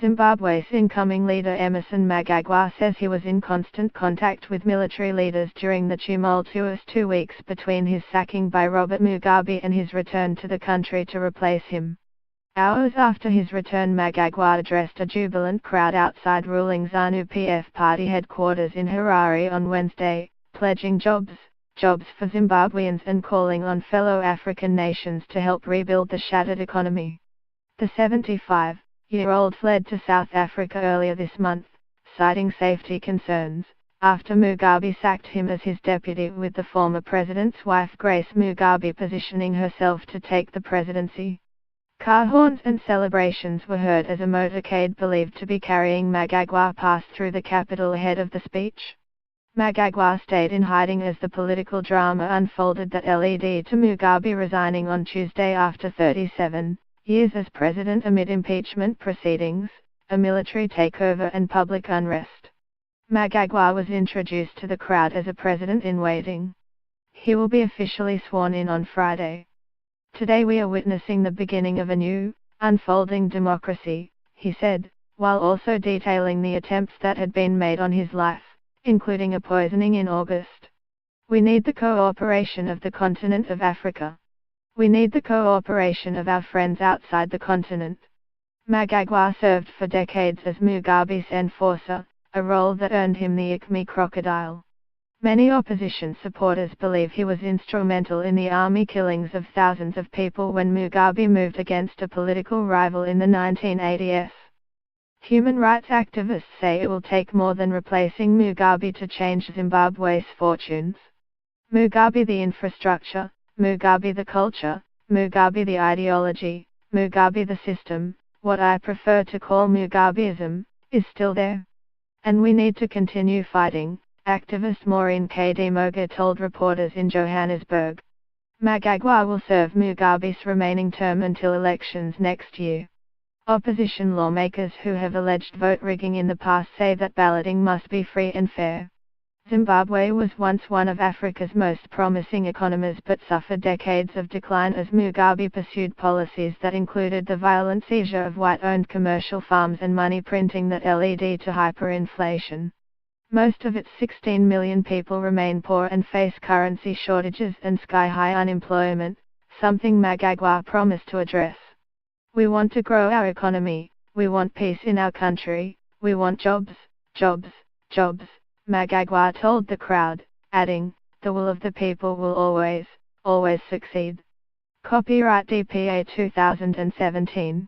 Zimbabwe's incoming leader Emmerson Mnangagwa says he was in constant contact with military leaders during the tumultuous 2 weeks between his sacking by Robert Mugabe and his return to the country to replace him. Hours after his return, Mnangagwa addressed a jubilant crowd outside ruling ZANU-PF party headquarters in Harare on Wednesday, pledging jobs for Zimbabweans and calling on fellow African nations to help rebuild the shattered economy. The 75-year-old fled to South Africa earlier this month, citing safety concerns, after Mugabe sacked him as his deputy, with the former president's wife Grace Mugabe positioning herself to take the presidency. Car horns and celebrations were heard as a motorcade believed to be carrying Mnangagwa passed through the capital ahead of the speech. Mnangagwa stayed in hiding as the political drama unfolded that led to Mugabe resigning on Tuesday after 37 years as president amid impeachment proceedings, a military takeover and public unrest. Mnangagwa was introduced to the crowd as a president-in-waiting. He will be officially sworn in on Friday. "Today we are witnessing the beginning of a new, unfolding democracy," he said, while also detailing the attempts that had been made on his life, including a poisoning in August. "We need the cooperation of the continent of Africa. We need the cooperation of our friends outside the continent." Mnangagwa served for decades as Mugabe's enforcer, a role that earned him the Acme crocodile. Many opposition supporters believe he was instrumental in the army killings of thousands of people when Mugabe moved against a political rival in the 1980s. Human rights activists say it will take more than replacing Mugabe to change Zimbabwe's fortunes. Mugabe the infrastructure, Mugabe the culture, Mugabe the ideology, Mugabe the system, what I prefer to call Mugabeism, is still there. And we need to continue fighting, activist Maureen K. Demoga told reporters in Johannesburg. Mnangagwa will serve Mugabe's remaining term until elections next year. Opposition lawmakers who have alleged vote rigging in the past say that balloting must be free and fair. Zimbabwe was once one of Africa's most promising economies but suffered decades of decline as Mugabe pursued policies that included the violent seizure of white-owned commercial farms and money printing that led to hyperinflation. Most of its 16 million people remain poor and face currency shortages and sky-high unemployment, something Mnangagwa promised to address. "We want to grow our economy, we want peace in our country, we want jobs, jobs, jobs," Mnangagwa told the crowd, adding, "The will of the people will always, always succeed." Copyright DPA 2017.